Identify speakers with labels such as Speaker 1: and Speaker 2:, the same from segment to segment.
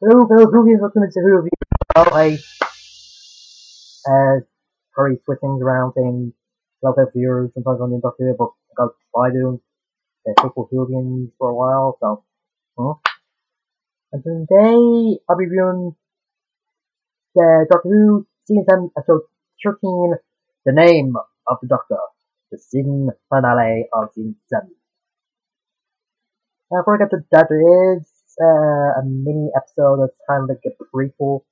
Speaker 1: Hello, fellow Whovians, welcome to Mr. Who. I probably switch things around, saying hello, fellow viewers, sometimes on the Doctor Who, but I'll try doing faithful Whovians for a while, so. And today, I'll be reviewing the Doctor Who Season 7, Episode 13, The Name of the Doctor, the season finale of Season 7. Before I get to that, there is a mini episode that's kind of like a prequel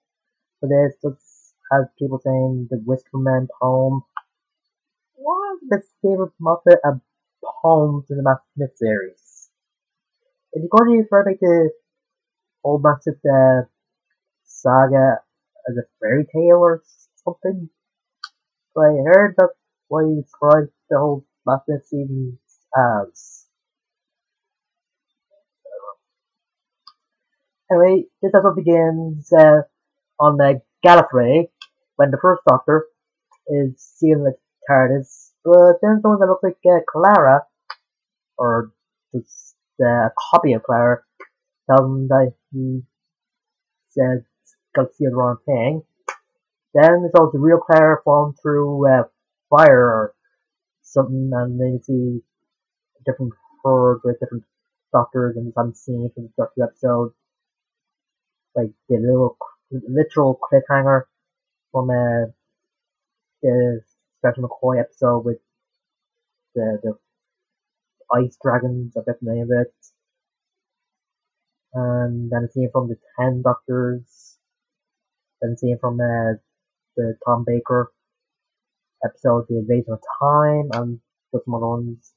Speaker 1: for this. Just has people saying the Whiskerman poem. One of the favorite Muppet poems in the Master Smith series. If you're going to refer to the old Master Smith saga as a fairy tale or something, but I heard that's what he described the whole Master Smith series as. Anyway, this episode begins on the Gallifrey when the first Doctor is seeing the TARDIS, but then someone that looks like Clara, or just a copy of Clara, tells him that he says got to see the wrong thing. Then there's also the real Clara falling through fire or something, and then you see a different herd with different Doctors and some scenes from the Doctor episode. Like the literal cliffhanger from the Special McCoy episode with the ice dragons, I forget the name of it. And then a scene from the 10 Doctors. Then a scene from the Tom Baker episode, The Invasion of Time, and just some other ones.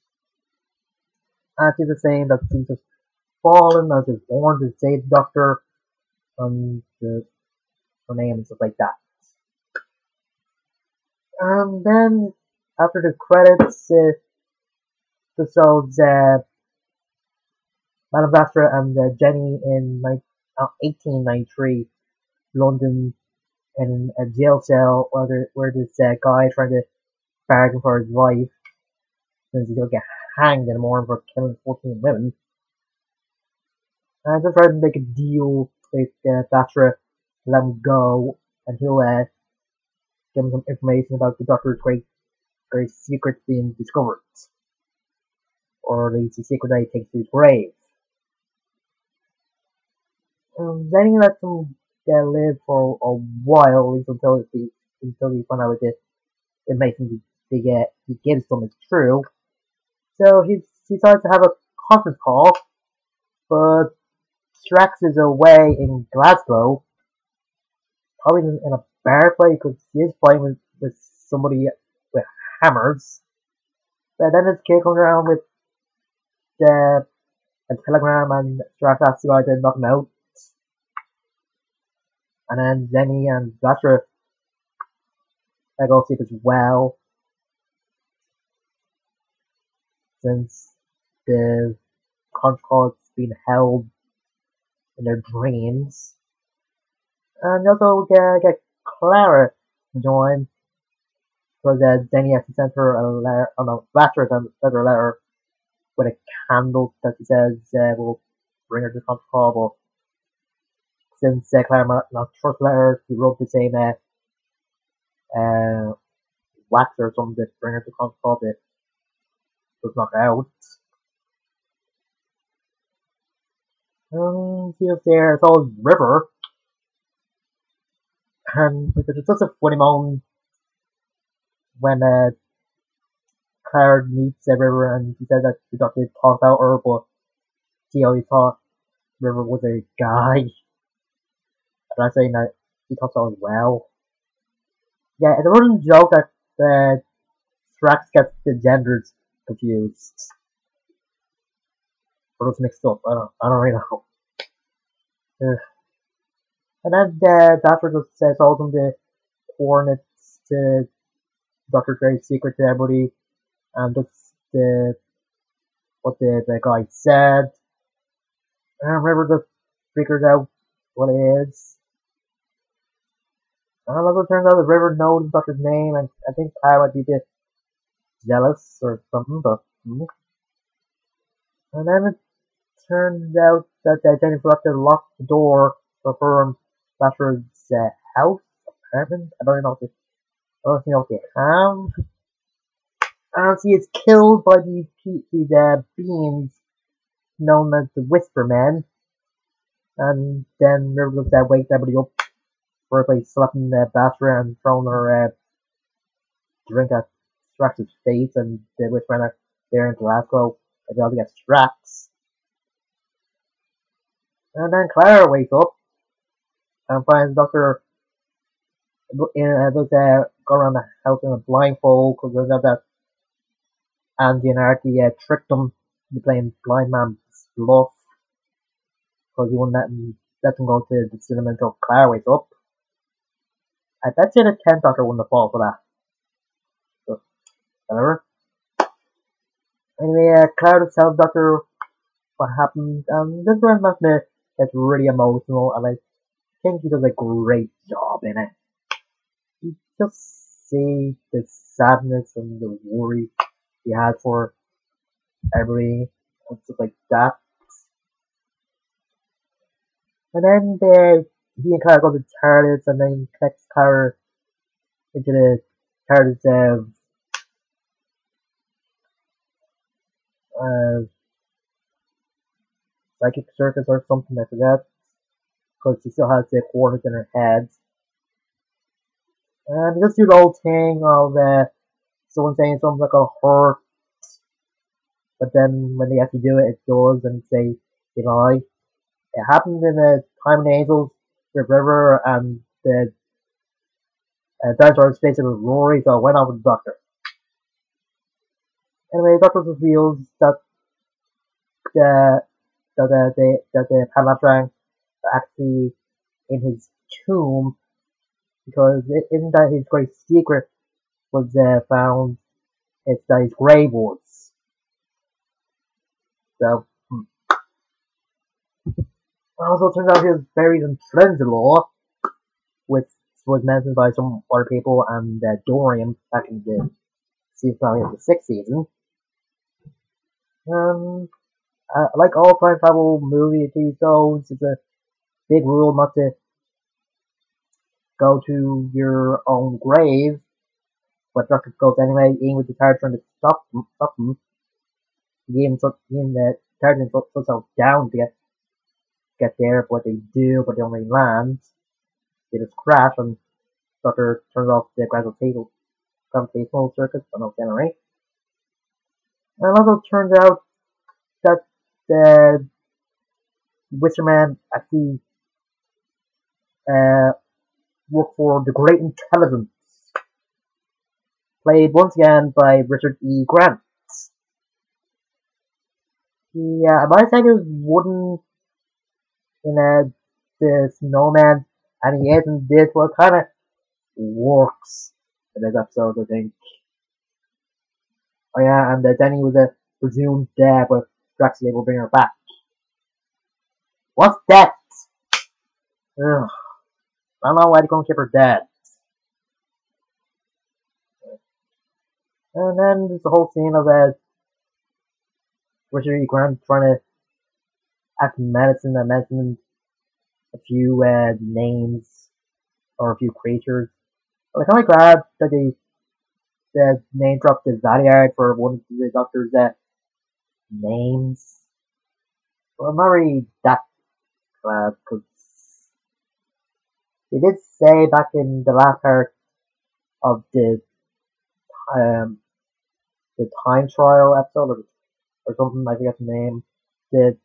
Speaker 1: And she's saying that she's just fallen as is born to save the Doctor, and her name and stuff like that. And then after the credits, episodes Madame Vastra and Jenny in 1893, London, in a jail cell where this guy trying to bargain for his wife, since he's gonna get hanged in the morning for killing 14 women. And just trying to make a deal with Vastra, let him go, and he'll give him some information about the Doctor's great secret being discovered. Or at least the secret that he takes to his grave. Then he lets him live for a while, at least until he find out that the information he gives them is true. So he decides to have a conference call, but Strax is away in Glasgow, probably in a bar fight because he is fighting with somebody with hammers. But then this kid comes around with a telegram, and Strax asks the guy to knock him out. And then Jenny and Vastra go sleep as well, since the conference call is being held in their dreams. And they also get Clara to join, because Jenny has to send her a letter, Vastra sends her a letter with a candle that she says will bring her to the conference call, but since Clara not trust letter, she wrote the same wax or something to bring her to the conference call that was knocked out. She was there, it's all River. And it's just a funny moment when Clara meets River, and she said that the Doctor talked about her, but she always thought River was a guy. And I'm saying that he thought so as well. Yeah, it's a running joke that Strax gets the genders confused. Or just mixed up. I don't really know. And then Vastra just told them the coordinates to Dr. Gray's secret to everybody, and just what the guy said. And River just figures out what it is. And it turns out that River knows the Doctor's name, and I think Clara might be a bit jealous or something, but. And then it turns out that Jenny forgot to lock the door from Bachelor's house, apartment. I don't know if they have. And he is killed by these beings known as the Whisper Men. And then Miracle wakes everybody up for by slapping the Bachelor and throwing her drink at Strax's face, and the Whisper Men are there in Glasgow. And they all get Strax. And then Clara wakes up and finds Doctor go around the house in a blindfold because there's that Andy and Artie tricked them into playing blind man's bluff because he wouldn't let them go to the cinema until Clara wakes up. I bet you the 10th Doctor wouldn't have fallen for that. So, whatever. Anyway, Clara tells Doctor what happened, and this one makes me get really emotional, and I think he does a great job in it. You just see the sadness and the worry he had for everybody and stuff like that. And then he and Clara go to TARDIS, and then connects Clara into the TARDIS psychic circuit or something, I forget, because she still has the coordinates in her head. And he just do the old thing of someone saying something like a hurt, but then when they actually do it, it does, and say, you know, it happened in the Time of the Angels, the River, and the dinosaur space with Rory, so I went on with the Doctor. Anyway, the Doctor reveals that the Palatrang are actually in his tomb, because it isn't that his great secret was found, it's that his grave was. So, also it turns out he was buried in Trenzalore, which was mentioned by some other people, and Dorian back in the season finale of the 6th season. Like all time travel movie TV shows, it's a big rule not to go to your own grave, but Doctor goes anyway, even with the TARDIS trying to stop him. He even the TARDIS puts himself down to get there, but they do, but they only land. They just crash, and Doctor turns off the gravitational circuit, I don't know, generate. And it also turns out that the Witcherman actually worked for the Great Intelligence, played once again by Richard E. Grant. I might say he was wooden in the Snowman, and he isn't this, well, it kind of works in this episode, I think. Oh yeah, and Denny was a presumed dead, but Drax will bring her back. What's that? Ugh. I don't know why they're gonna keep her dead. And then there's the whole scene of Richard E. Grant trying to act medicine and mentioning a few names or a few creatures. But I'm kind of glad that they name dropped the Valiard for one of the Doctor's names. Well, I'm not really that glad, because they did say back in the last part of the time trial episode or something, I forget the name, the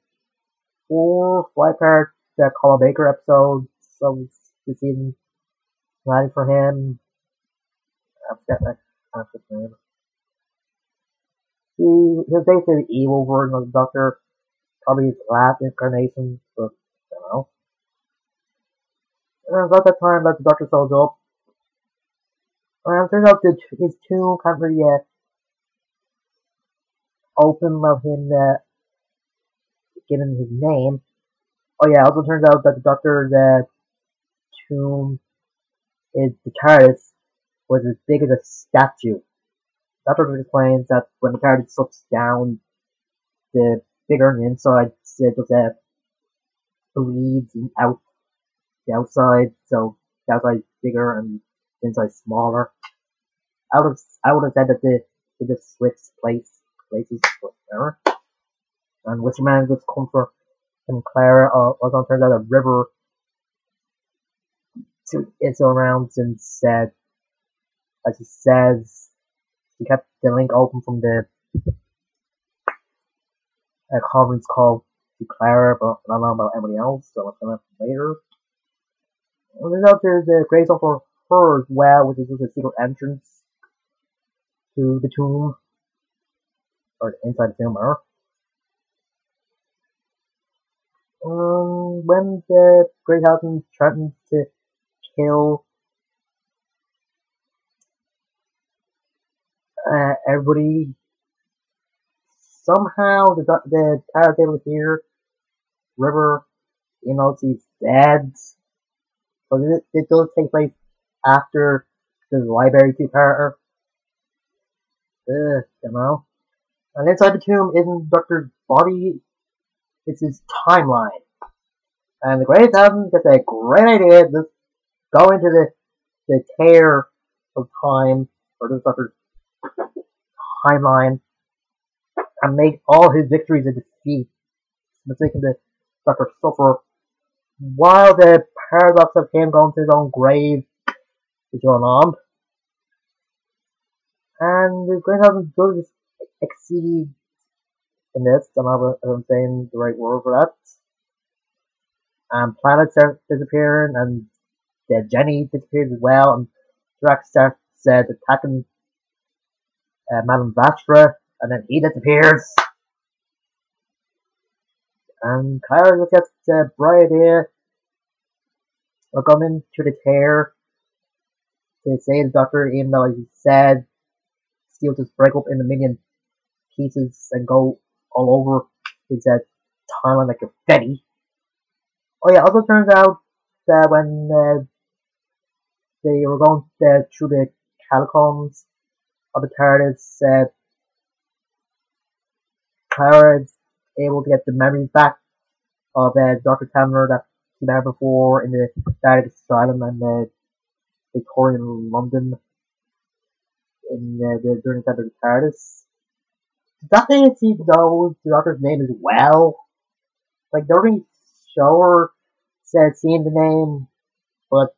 Speaker 1: 5-part Colin Baker episode of the season planning for him. I forget his name. He was basically the evil version of the Doctor, probably his last incarnation, but I don't know. And about that time that the Doctor shows up, and it turns out that his tomb can't really open of him given his name. Oh yeah, it also turns out that the Doctor's tomb is the TARDIS was as big as a statue. Doctor explains that when the TARDIS slips down, the bigger on the inside, it just bleeds out the outside, so the outside bigger and the inside smaller. I would have said that they just switched places, whatever. And Mr. Man gets comfort and Clara also turns out a river to its around since as he says he kept the link open from the conference call to Clara, but I don't know about anybody else, so I'll tell that later. And there's a grave zone for her as well, which is just a secret entrance to the tomb, or inside the tomb, or when the Great Husband threatens to kill everybody, somehow the tower table here, River, she's dead. But it does take place after the library two-parter. And inside the tomb isn't Doctor's body, it's his timeline. And the Great Husband gets a great idea to just go into the tear of time, or the Doctor's timeline, and make all his victories a defeat, making the Doctor suffer, while the paradox of him going to his own grave is going on. And the Great Husband does exceed in this, I don't know if I'm saying the right word for that. And planets start disappearing, and Jenny disappears as well, and Drax starts attacking Madame Vastra, and then he disappears. And Clara just gets the bright idea of going into the tear to save the Doctor, even though, as he said, he'll just break up in a million pieces and go all over his timeline like confetti. Oh yeah, also turns out that when they were going through the catacombs of the TARDIS, Clara is able to get the memories back of Dr. Tamner that she had before in the TARDIS Asylum and Victorian London in during the time of the TARDIS. That thing she knows the Doctor's name as well. Like, they already show her seeing the name, but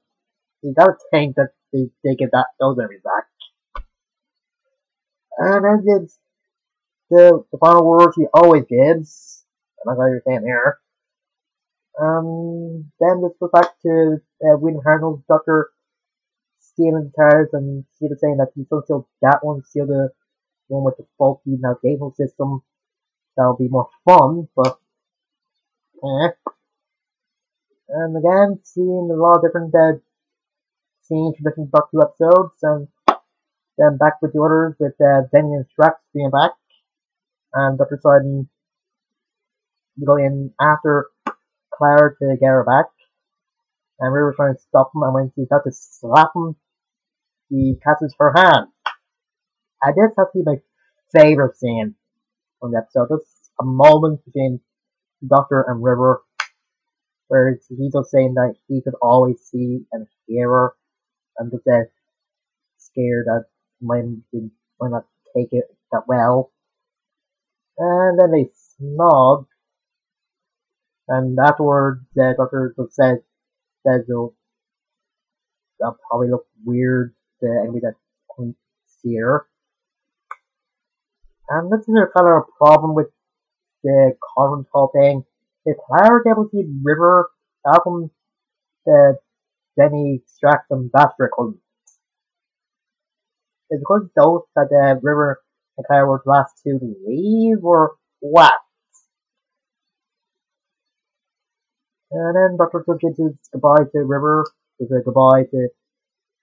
Speaker 1: you gotta think that they get those memories back. And then it's the final word she always gives, and that's what you're saying here. Then let's go back to William Hartnell's Doctor stealing the TARDIS, and she was saying that he's going to steal that one, steal the one with the faulty navigational system. That'll be more fun, but And again, seeing a lot of different scenes from different Doctor Who episodes, and then back with the others with Denny and Strax being back, and Dr. Sidon go in after Clara to get her back, and River trying to stop him, and when she's about to slap him, he catches her hand. And this has to be my favourite scene from the episode. Just a moment between Doctor and River, where he's just saying that he could always see and hear her, and just scared that he might not take it that well. And then they snog, and afterwards the Doctor just says that'll probably look weird to anybody that couldn't see her. And this is a kind of a problem with the conference call thing. If Clara was able to see River, how come Denny, Strax, and Vastra couldn't? Is it because those that River and Clara were the last two to leave, or what? And then Dr. Cook gives his goodbye to River, with a goodbye to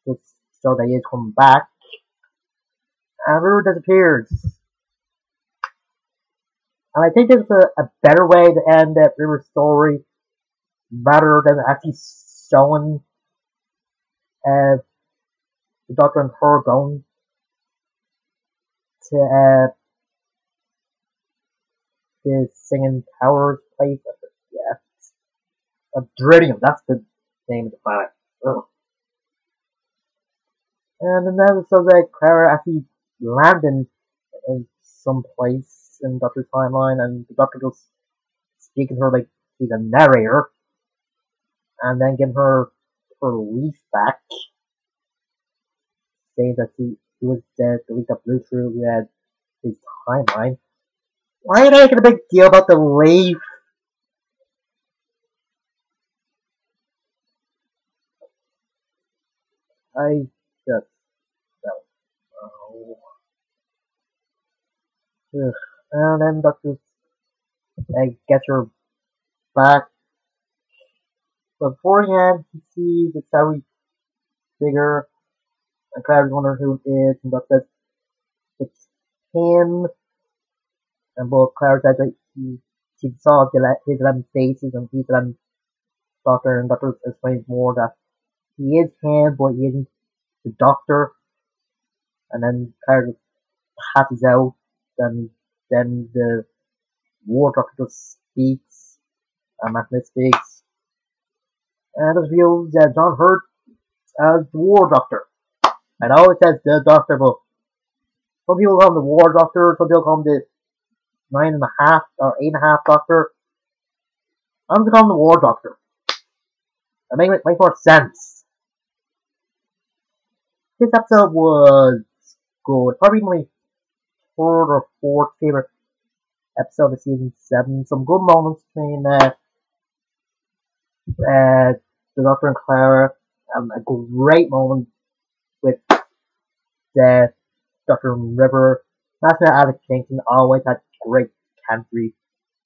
Speaker 1: just so that he is coming back. And River disappears. And I think there's a better way to end that River story, rather than actually showing the Doctor and her going to the Singing Towers place. Yeah, Adridium, that's the name of the planet. Ugh. And in that episode, Clara actually landed in some place in Doctor's timeline, and the Doctor goes speaking to her like he's a narrator, and then giving her leaf back, saying that he was the leak that blew through his timeline. Why are they making a big deal about the leaf? I just don't know. Ugh. And then Doctor gets her back. But beforehand, he sees the shadowy figure, and Claire's wondering who it is, and Doctor says it's him. And both Claire says that she saw his 11 faces and his 11 Doctor, and Doctor explains more that he is him, but he isn't the Doctor. And then Claire just passes out, and then the War Doctor just speaks, and Matt Smith speaks. And it reveals John Hurt as the War Doctor. I know it says the Doctor, but some people call him the War Doctor, some people call him the 9.5 or 8.5 Doctor. I'm just calling him the War Doctor. That makes more sense. This episode was good. Probably my third or fourth favorite episode of season 7. Some good moments between the Doctor and Clara. A great moment with the Doctor and River. That's why Alex Kingston always had great chemistry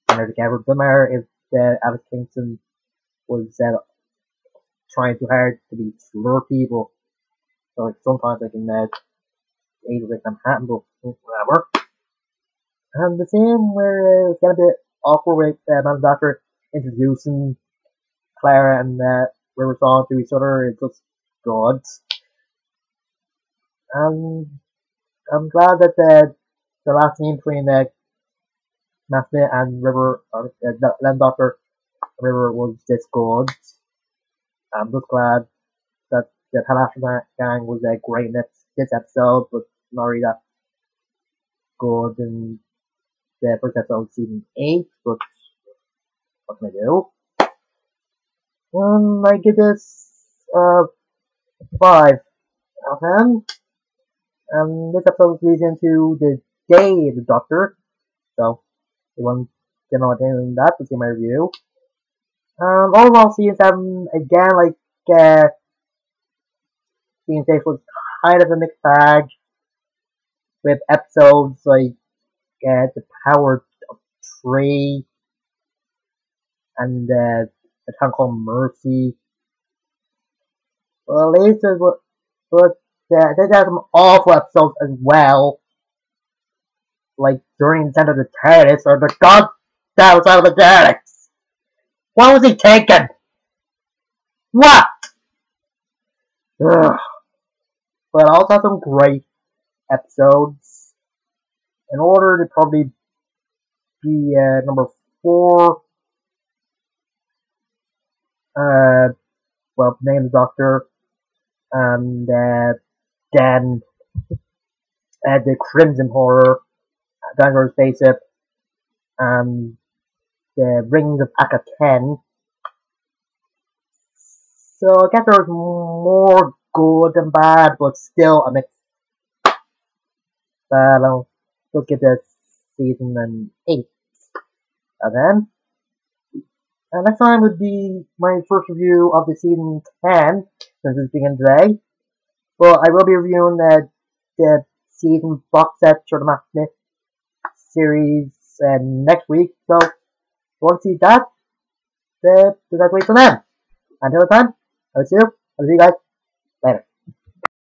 Speaker 1: when they're together. No matter if Alex Kingston was trying too hard to be slur people. So like sometimes I can easily make them happen, but whatever. And the same where it's getting a bit awkward with Man Doctor introducing Clara and River Song to each other. It's just good. And I'm glad that the last scene between Matt Smith and River, or Len Doctor and River was this good. I'm just glad that the Palastro gang was great in this episode, but not really that good in the first episode of season 8, but what can I do? I give this 5 out of 10. This episode leads into the day of the Doctor, so if you want to know anything on that, to see my review. Overall, season 7, again, like, season 6 was kind of a mixed bag, with episodes like, The Power of Tree, and, A Town Called Mercy. Well, but they had some awful episodes as well, like during the Descent of the TARDIS, or the goddamn side of the TARDIS. What was he taking? What? Ugh. But I also had some great episodes. In order to probably be number 4, well, Name the Doctor, and then the Crimson Horror, Dangerous Spaceship, and the Rings of Aka-Ken. So I guess there was more good than bad, but still a mixed bag. I'll still give this season an 8 out of 10. And next time would be my first review of the season 10, since it's beginning today. But I will be reviewing the season box set for the Matt Smith series next week. So if you want to see that, just have to wait for them. Until then, I will see you guys later.